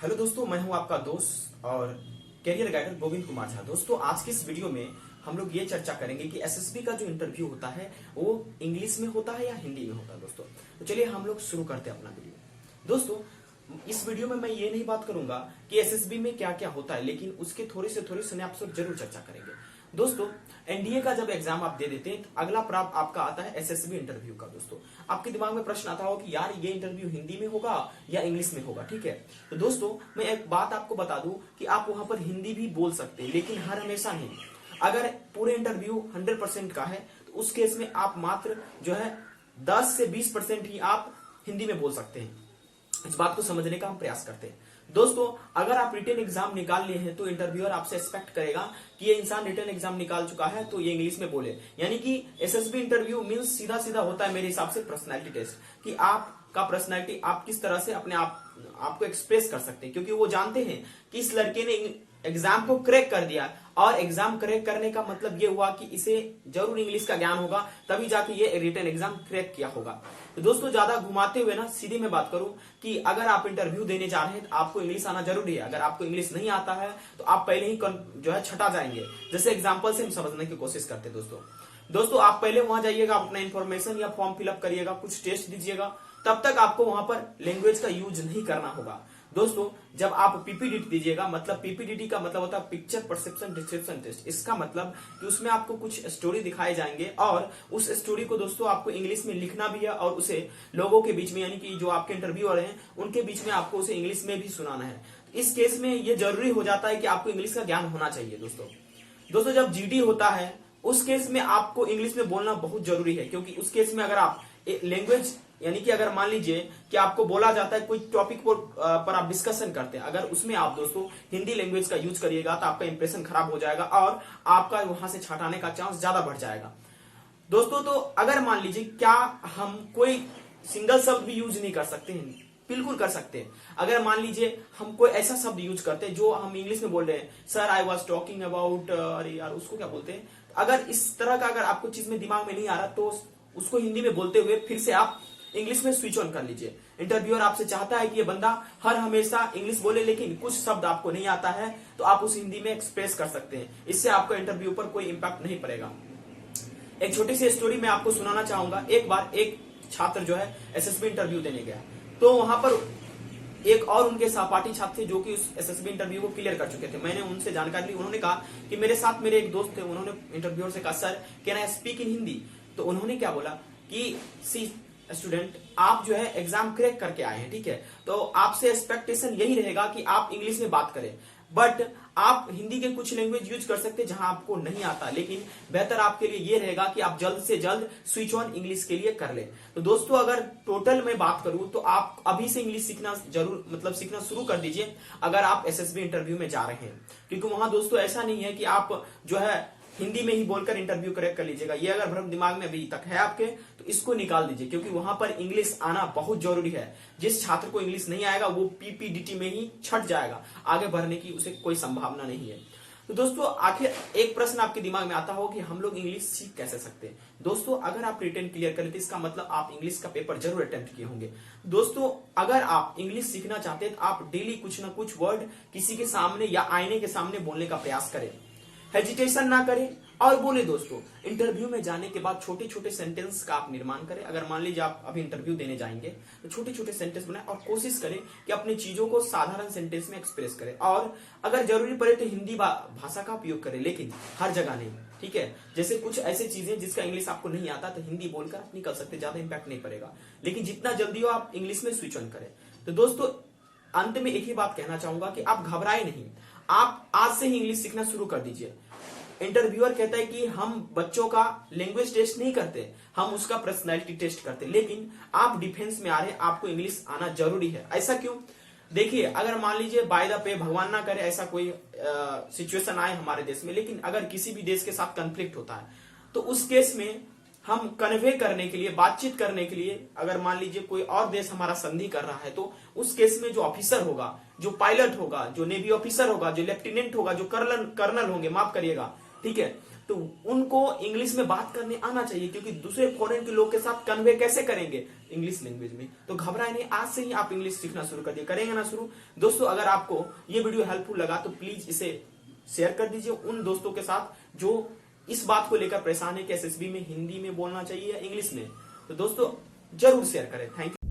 Hello दोस्तों, मैं हूं आपका दोस्त और कैरियर गाइडर गोविंद कुमार झा। दोस्तों, आज की इस वीडियो में हम लोग ये चर्चा करेंगे कि एसएसबी का जो इंटरव्यू होता है वो इंग्लिश में होता है या हिंदी में होता है। दोस्तों, तो चलिए हम लोग शुरू करते हैं अपना वीडियो। दोस्तों, इस वीडियो में मैं ये नहीं बात करूंगा कि एसएसबी में क्या क्या होता है, लेकिन उसके थोड़े से थोड़े स्नैपशॉट जरूर चर्चा करेंगे। दोस्तों, एनडीए का जब एग्जाम आप दे देते हैं तो अगला प्राप्त आपका आता है एसएसबी इंटरव्यू का। दोस्तों, आपके दिमाग में प्रश्न आता होगा कि यार ये इंटरव्यू हिंदी में होगा या इंग्लिश में होगा। ठीक है, तो दोस्तों मैं एक बात आपको बता दूं कि आप वहां पर हिंदी भी बोल सकते हैं, लेकिन हर हमेशा नहीं। अगर पूरे इंटरव्यू 100% का है तो उस केस में आप मात्र जो है 10 से 20% ही आप हिंदी में बोल सकते हैं। इस बात को समझने का हम प्रयास करते हैं। दोस्तों, अगर आप रिटन एग्जाम निकाल लिए हैं तो इंटरव्यूअर आपसे एक्सपेक्ट करेगा कि ये इंसान रिटन एग्जाम निकाल चुका है तो ये इंग्लिश में बोले। यानी कि एसएसबी इंटरव्यू मींस सीधा सीधा होता है मेरे हिसाब से पर्सनालिटी टेस्ट, कि आपका पर्सनालिटी आप किस तरह से अपने आपको एक्सप्रेस कर सकते हैं, क्योंकि वो जानते हैं कि इस लड़के ने एग्जाम को क्रैक कर दिया और एग्जाम क्रैक करने का मतलब ये हुआ कि इसे जरूर इंग्लिश का ज्ञान होगा, तभी जाके ये रिटन एग्जाम क्रैक किया होगा। तो दोस्तों, ज्यादा घुमाते हुए ना सीधी में बात करूं कि अगर आप इंटरव्यू देने जा रहे हैं तो आपको इंग्लिश आना जरूरी है। अगर आपको इंग्लिश नहीं आता है तो आप पहले ही जो है छटा जाएंगे। जैसे एग्जाम्पल से हम समझने की कोशिश करते हैं। दोस्तों आप पहले वहां जाइएगा, अपना इन्फॉर्मेशन या फॉर्म फिलअप करिएगा, कुछ टेस्ट दीजिएगा, तब तक आपको वहां पर लैंग्वेज का यूज नहीं करना होगा। दोस्तों, जब आप पीपीडीटी दीजिएगा, मतलब पीपीडीटी का मतलब होता है पिक्चर परसेप्शन डिस्क्रिप्शन टेस्ट। इसका मतलब कि उसमें आपको कुछ स्टोरी दिखाए जाएंगे और उस स्टोरी को दोस्तों आपको इंग्लिश में लिखना भी है और उसे लोगों के बीच में, यानी कि जो आपके इंटरव्यूअर हैं उनके बीच में आपको उसे इंग्लिश में भी सुनाना है। इस केस में यह जरूरी हो जाता है कि आपको इंग्लिश का ज्ञान होना चाहिए। दोस्तों जब जीडी होता है उस केस में आपको इंग्लिश में बोलना बहुत जरूरी है, क्योंकि उस केस में अगर आप लैंग्वेज, यानी कि अगर मान लीजिए कि आपको बोला जाता है कोई टॉपिक पर आप डिस्कशन करते हैं, अगर उसमें आप दोस्तों हिंदी लैंग्वेज का यूज करिएगा तो आपका इंप्रेशन खराब हो जाएगा और आपका वहां से छटाने का चांस ज्यादा बढ़ जाएगा। दोस्तों, तो अगर मान लीजिए क्या हम कोई सिंगल शब्द भी यूज नहीं कर सकते हैं? बिल्कुल कर सकते हैं। अगर मान लीजिए हम कोई ऐसा शब्द यूज करते हैं जो हम इंग्लिश में बोल रहे हैं, sir I was talking about, अरे यार उसको क्या बोलते हैं, अगर इस तरह का अगर आपको चीज में दिमाग में नहीं आ रहा तो उसको हिंदी में बोलते हुए फिर से आप इंग्लिश में स्विच ऑन कर लीजिए। इंटरव्यूअर आपसे चाहता है कि ये बंदा हर हमेशा इंग्लिश बोले, लेकिन कुछ शब्द आपको नहीं आता है तो आप उस हिंदी में एक्सप्रेस कर सकते हैं। इससे आपका इंटरव्यू पर कोई इंपैक्ट नहीं पड़ेगा। एक छोटी सी स्टोरी मैं आपको सुनाना चाहूंगा। एक बार एक छात्र जो है एसएसबी इंटरव्यू देने गया, तो वहां पर एक और उनके सहपाठी छात्र थे जो कि उस एसएसबी इंटरव्यू को क्लियर कर चुके थे। मैंने उनसे जानकारी ली। उन्होंने कहा कि मेरे साथ मेरे एक दोस्त थे। उन्होंने इंटरव्यूअर से कहा, sir can I speak in Hindi? तो उन्होंने क्या बोला कि सी स्टूडेंट, आप जो है एग्जाम क्रैक करके आए हैं, ठीक है, तो आपसे एक्सपेक्टेशन यही रहेगा कि आप इंग्लिश में बात करें, बट आप हिंदी के कुछ लैंग्वेज यूज कर सकते हैं जहां आपको नहीं आता, लेकिन बेहतर आपके लिए ये रहेगा कि आप जल्द से जल्द स्विच ऑन इंग्लिश के लिए कर लें। तो दोस्तों, अगर टोटल में बात करूं तो आप अभी से इंग्लिश सीखना जरूर, मतलब सीखना शुरू कर दीजिए अगर आप एसएसबी इंटरव्यू में जा रहे हैं, क्योंकि वहां दोस्तों ऐसा नहीं है कि आप जो है हिंदी में ही बोलकर इंटरव्यू क्रैक कर लीजिएगा। ये अगर भ्रम दिमाग में अभी तक है आपके तो इसको निकाल दीजिए, क्योंकि वहां पर इंग्लिश आना बहुत जरूरी है। जिस छात्र को इंग्लिश नहीं आएगा वो पीपीडीटी में ही छट जाएगा, आगे बढ़ने की उसे कोई संभावना नहीं है। तो दोस्तों, आखिर एक प्रश्न आपके दिमाग में आता होगा कि हम लोग इंग्लिश सीख कैसे सकते हैं। दोस्तों, अगर आप रिटन क्लियर कर लेते इसका मतलब आप इंग्लिश का पेपर जरूर अटेम्प्ट किए होंगे। दोस्तों, अगर आप इंग्लिश सीखना चाहते हैं तो आप डेली कुछ ना कुछ वर्ड किसी के सामने या आईने के सामने बोलने का प्रयास करें, हेजिटेशन ना करें और बोले। दोस्तों, इंटरव्यू में जाने के बाद छोटे छोटे सेंटेंस का आप निर्माण करें। अगर मान लीजिए आप अभी इंटरव्यू देने जाएंगे तो छोटे छोटे सेंटेंस बनाएं और कोशिश करें कि अपनी चीजों को साधारण सेंटेंस में एक्सप्रेस करें, और अगर जरूरी पड़े तो हिंदी भाषा का उपयोग करें, लेकिन हर जगह नहीं, ठीक है। जैसे कुछ ऐसी चीजें जिसका इंग्लिश आपको नहीं आता तो हिंदी बोलकर आप निकल सकते, ज्यादा इंपैक्ट नहीं पड़ेगा, लेकिन जितना जल्दी हो आप इंग्लिश में स्विच ऑन करें। तो दोस्तों, अंत में एक ही बात कहना चाहूंगा कि आप घबराए नहीं, आप आज से ही इंग्लिश सीखना शुरू कर दीजिए। इंटरव्यूअर कहता है कि हम बच्चों का लैंग्वेज टेस्ट नहीं करते, हम उसका पर्सनैलिटी टेस्ट करते, लेकिन आप डिफेंस में आ रहे हैं, आपको इंग्लिश आना जरूरी है। ऐसा क्यों? देखिए, अगर मान लीजिए बाय द पे, भगवान ना करे ऐसा कोई सिचुएशन आए हमारे देश में, लेकिन अगर किसी भी देश के साथ कंफ्लिक्ट होता है तो उस केस में हम कन्वे करने के लिए, बातचीत करने के लिए, अगर मान लीजिए कोई और देश हमारा संधि कर रहा है तो उस केस में जो ऑफिसर होगा, जो पायलट होगा, जो नेवी ऑफिसर होगा, जो लेफ्टिनेंट होगा, जो कर्नल होंगे, माफ करिएगा, ठीक है, तो उनको इंग्लिश में बात करने आना चाहिए, क्योंकि दूसरे फॉरेन के लोग के साथ कन्वे कैसे करेंगे इंग्लिश लैंग्वेज में। तो घबराए नहीं, आज से ही आप इंग्लिश सीखना शुरू कर दिए, करेंगे ना शुरू। दोस्तों अगर आपको ये वीडियो हेल्पफुल लगा तो प्लीज इसे शेयर कर दीजिए उन दोस्तों के साथ जो इस बात को लेकर परेशान है कि एसएसबी में हिंदी में बोलना चाहिए या इंग्लिश में। तो दोस्तों जरूर शेयर करें। Thank you.